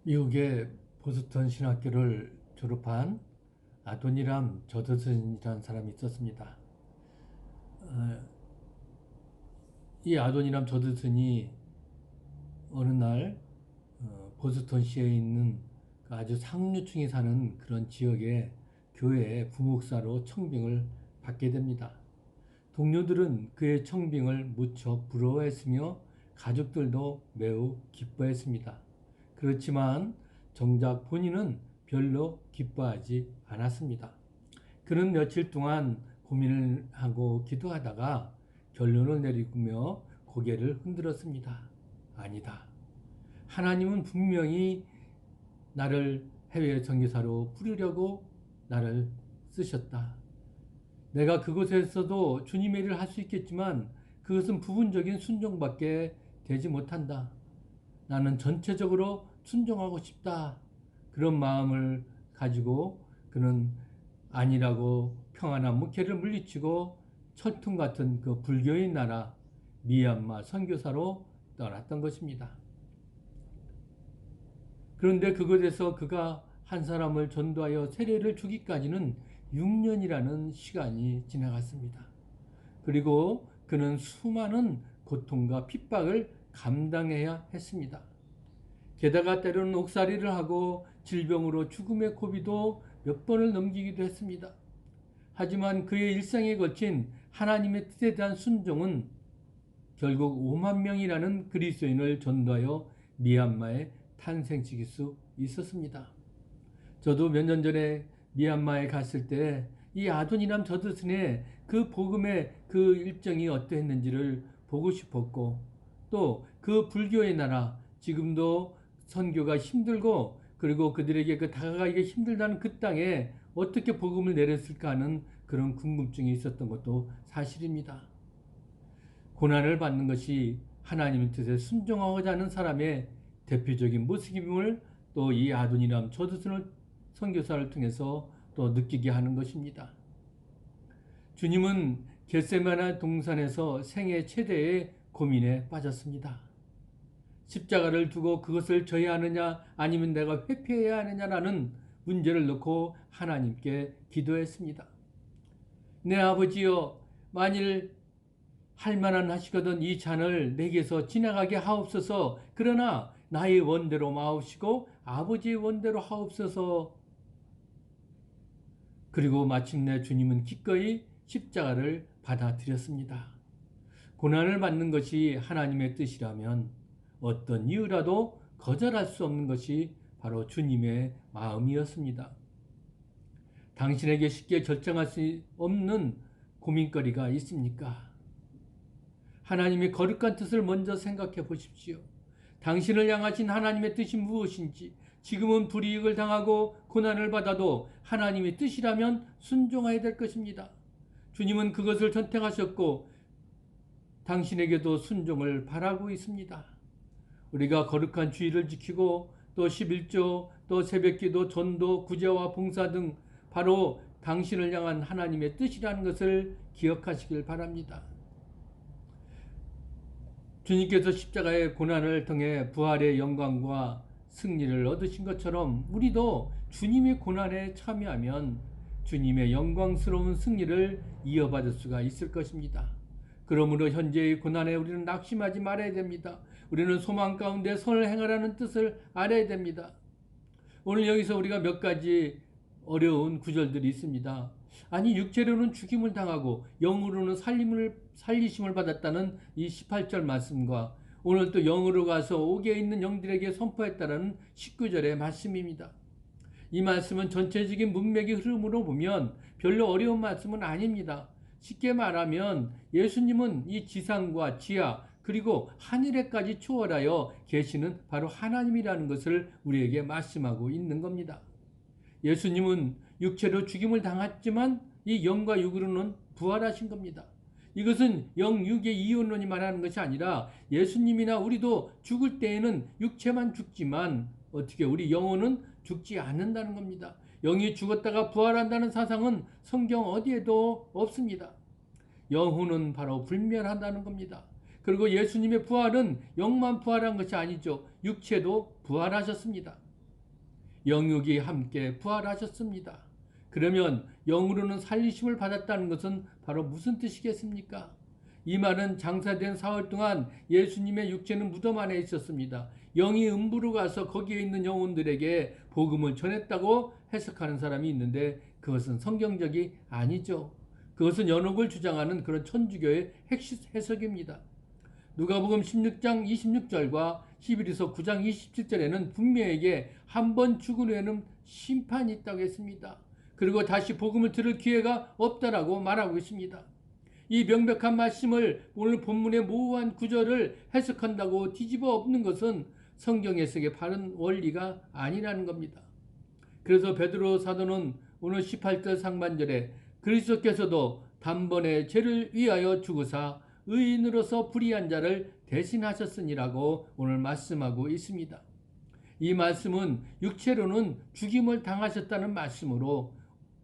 미국의 보스턴 신학교를 졸업한 아도니람 저드슨이라는 사람이 있었습니다. 이 아도니람 저드슨이 어느 날 보스턴시에 있는 그 아주 상류층이 사는 그런 지역의 교회의 부목사로 청빙을 받게 됩니다. 동료들은 그의 청빙을 무척 부러워했으며 가족들도 매우 기뻐했습니다. 그렇지만 정작 본인은 별로 기뻐하지 않았습니다. 그는 며칠 동안 고민을 하고 기도하다가 결론을 내리며 고개를 흔들었습니다. 아니다. 하나님은 분명히 나를 해외 선교사로 부르려고 나를 쓰셨다. 내가 그곳에서도 주님의 일을 할 수 있겠지만 그것은 부분적인 순종밖에 되지 못한다. 나는 전체적으로 순종하고 싶다. 그런 마음을 가지고 그는 아니라고 평안한 목회를 물리치고 철통 같은 그 불교의 나라 미얀마 선교사로 떠났던 것입니다. 그런데 그곳에서 그가 한 사람을 전도하여 세례를 주기까지는 6년이라는 시간이 지나갔습니다. 그리고 그는 수많은 고통과 핍박을 감당해야 했습니다. 게다가 때로는 옥살이를 하고 질병으로 죽음의 고비도 몇 번을 넘기기도 했습니다. 하지만 그의 일생에 걸친 하나님의 뜻에 대한 순종은 결국 5만 명이라는 그리스도인을 전도하여 미얀마에 탄생시킬 수 있었습니다. 저도 몇 년 전에 미얀마에 갔을 때 이 아도니람 저드슨의 그 복음의 그 일정이 어떠했는지를 보고 싶었고, 또 그 불교의 나라, 지금도 선교가 힘들고 그리고 그들에게 그 다가가기가 힘들다는 그 땅에 어떻게 복음을 내렸을까 하는 그런 궁금증이 있었던 것도 사실입니다. 고난을 받는 것이 하나님의 뜻에 순종하고자 하는 사람의 대표적인 모습임을 또 이 아도니람 저드슨을 선교사를 통해서 또 느끼게 하는 것입니다. 주님은 겟세마네 동산에서 생애 최대의 고민에 빠졌습니다. 십자가를 두고 그것을 져야 하느냐 아니면 내가 회피해야 하느냐라는 문제를 놓고 하나님께 기도했습니다. 내 아버지여, 만일 할 만한 하시거든 이 잔을 내게서 지나가게 하옵소서. 그러나 나의 원대로 마옵시고 아버지의 원대로 하옵소서. 그리고 마침내 주님은 기꺼이 십자가를 받아들였습니다. 고난을 받는 것이 하나님의 뜻이라면 어떤 이유라도 거절할 수 없는 것이 바로 주님의 마음이었습니다. 당신에게 쉽게 결정할 수 없는 고민거리가 있습니까? 하나님의 거룩한 뜻을 먼저 생각해 보십시오. 당신을 향하신 하나님의 뜻이 무엇인지, 지금은 불이익을 당하고 고난을 받아도 하나님의 뜻이라면 순종해야 될 것입니다. 주님은 그것을 선택하셨고 당신에게도 순종을 바라고 있습니다. 우리가 거룩한 주의를 지키고 또 11조, 또 새벽기도, 전도, 구제와 봉사 등 바로 당신을 향한 하나님의 뜻이라는 것을 기억하시길 바랍니다. 주님께서 십자가의 고난을 통해 부활의 영광과 승리를 얻으신 것처럼 우리도 주님의 고난에 참여하면 주님의 영광스러운 승리를 이어받을 수가 있을 것입니다. 그러므로 현재의 고난에 우리는 낙심하지 말아야 됩니다. 우리는 소망 가운데 선을 행하라는 뜻을 알아야 됩니다. 오늘 여기서 우리가 몇 가지 어려운 구절들이 있습니다. 아니, 육체로는 죽임을 당하고 영으로는 살리심을 받았다는 이 18절 말씀과 오늘 또 영으로 가서 옥에 있는 영들에게 선포했다는 19절의 말씀입니다. 이 말씀은 전체적인 문맥의 흐름으로 보면 별로 어려운 말씀은 아닙니다. 쉽게 말하면 예수님은 이 지상과 지하 그리고 하늘에까지 초월하여 계시는 바로 하나님이라는 것을 우리에게 말씀하고 있는 겁니다. 예수님은 육체로 죽임을 당했지만 이 영과 육으로는 부활하신 겁니다. 이것은 영육의 이원론이 말하는 것이 아니라 예수님이나 우리도 죽을 때에는 육체만 죽지만 어떻게 우리 영혼은 죽지 않는다는 겁니다. 영이 죽었다가 부활한다는 사상은 성경 어디에도 없습니다. 영혼은 바로 불멸한다는 겁니다. 그리고 예수님의 부활은 영만 부활한 것이 아니죠. 육체도 부활하셨습니다. 영육이 함께 부활하셨습니다. 그러면 영으로는 살리심을 받았다는 것은 바로 무슨 뜻이겠습니까? 이 말은 장사된 사흘 동안 예수님의 육체는 무덤 안에 있었습니다. 영이 음부로 가서 거기에 있는 영혼들에게 복음을 전했다고 해석하는 사람이 있는데 그것은 성경적이 아니죠. 그것은 연옥을 주장하는 그런 천주교의 해석입니다. 누가복음 16장 26절과 히브리서 9장 27절에는 분명하게 한 번 죽은 후에는 심판이 있다고 했습니다. 그리고 다시 복음을 들을 기회가 없다라고 말하고 있습니다. 이 명백한 말씀을 오늘 본문의 모호한 구절을 해석한다고 뒤집어 엎는 것은 성경 해석의 바른 원리가 아니라는 겁니다. 그래서 베드로 사도는 오늘 18절 상반절에 그리스도께서도 단번에 죄를 위하여 죽으사 의인으로서 불의한 자를 대신하셨으니라고 오늘 말씀하고 있습니다. 이 말씀은 육체로는 죽임을 당하셨다는 말씀으로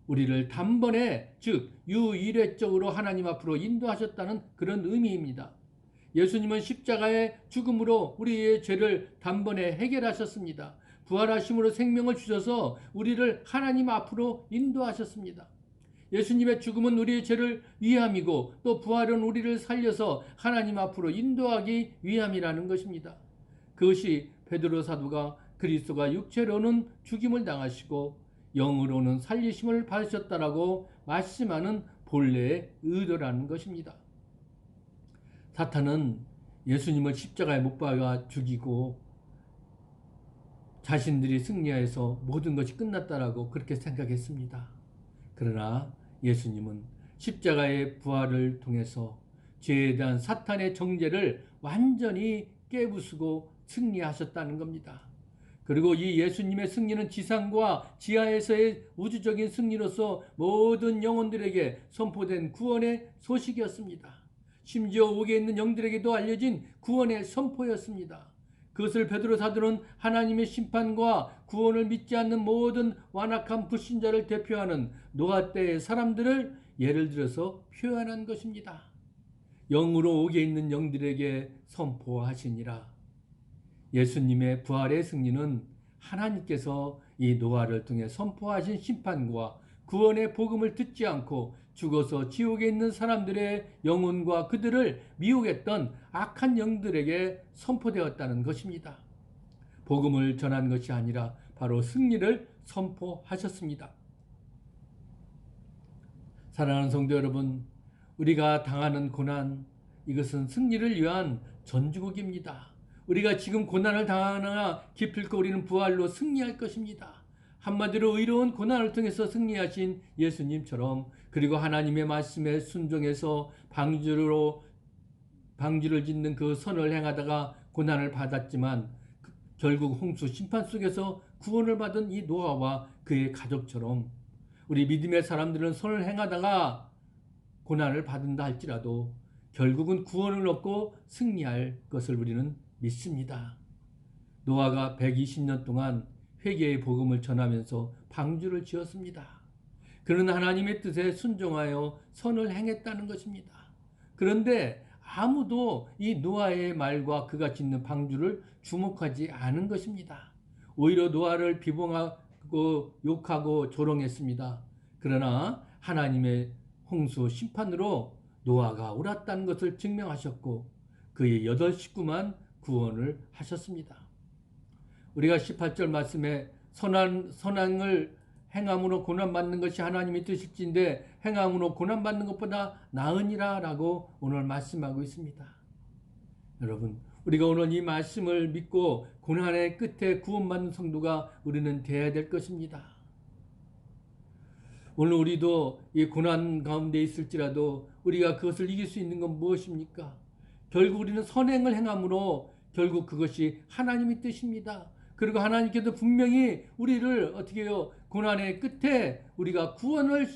우리를 단번에 즉 유일회적으로 하나님 앞으로 인도하셨다는 그런 의미입니다. 예수님은 십자가의 죽음으로 우리의 죄를 단번에 해결하셨습니다. 부활하심으로 생명을 주셔서 우리를 하나님 앞으로 인도하셨습니다. 예수님의 죽음은 우리의 죄를 위함이고 또 부활은 우리를 살려서 하나님 앞으로 인도하기 위함이라는 것입니다. 그것이 베드로 사도가 그리스도가 육체로는 죽임을 당하시고 영으로는 살리심을 받으셨다라고 말씀하는 본래의 의도라는 것입니다. 사탄은 예수님을 십자가에 못 박아 죽이고 자신들이 승리하여서 모든 것이 끝났다라고 그렇게 생각했습니다. 그러나 예수님은 십자가의 부활을 통해서 죄에 대한 사탄의 정죄를 완전히 깨부수고 승리하셨다는 겁니다. 그리고 이 예수님의 승리는 지상과 지하에서의 우주적인 승리로서 모든 영혼들에게 선포된 구원의 소식이었습니다. 심지어 옥에 있는 영들에게도 알려진 구원의 선포였습니다. 그것을 베드로 사도는 하나님의 심판과 구원을 믿지 않는 모든 완악한 불신자를 대표하는 노아 때의 사람들을 예를 들어서 표현한 것입니다. 영으로 옥에 있는 영들에게 선포하시니라. 예수님의 부활의 승리는 하나님께서 이 노아를 통해 선포하신 심판과 구원의 복음을 듣지 않고 죽어서 지옥에 있는 사람들의 영혼과 그들을 미혹했던 악한 영들에게 선포되었다는 것입니다. 복음을 전한 것이 아니라 바로 승리를 선포하셨습니다. 사랑하는 성도 여러분, 우리가 당하는 고난, 이것은 승리를 위한 전주곡입니다. 우리가 지금 고난을 당하나 기필코 우리는 부활로 승리할 것입니다. 한마디로 의로운 고난을 통해서 승리하신 예수님처럼 그리고 하나님의 말씀에 순종해서 방주를 짓는 그 선을 행하다가 고난을 받았지만 결국 홍수 심판 속에서 구원을 받은 이 노아와 그의 가족처럼 우리 믿음의 사람들은 선을 행하다가 고난을 받는다 할지라도 결국은 구원을 얻고 승리할 것을 우리는 믿습니다. 노아가 120년 동안 회개의 복음을 전하면서 방주를 지었습니다. 그는 하나님의 뜻에 순종하여 선을 행했다는 것입니다. 그런데 아무도 이 노아의 말과 그가 짓는 방주를 주목하지 않은 것입니다. 오히려 노아를 비방하고 욕하고 조롱했습니다. 그러나 하나님의 홍수 심판으로 노아가 옳았다는 것을 증명하셨고 그의 8 식구만 구원을 하셨습니다. 우리가 18절 말씀에 선행을 행함으로 고난받는 것이 하나님의 뜻일진데 행함으로 고난받는 것보다 나으니라 라고 오늘 말씀하고 있습니다. 여러분, 우리가 오늘 이 말씀을 믿고 고난의 끝에 구원받는 성도가 우리는 되어야 될 것입니다. 오늘 우리도 이 고난 가운데 있을지라도 우리가 그것을 이길 수 있는 건 무엇입니까? 결국 우리는 선행을 행함으로 결국 그것이 하나님의 뜻입니다. 그리고 하나님께서 분명히 우리를 어떻게 해요? 고난의 끝에 우리가 구원을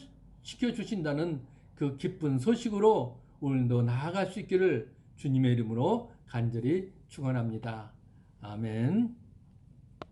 시켜주신다는 그 기쁜 소식으로 오늘도 나아갈 수 있기를 주님의 이름으로 간절히 축원합니다. 아멘.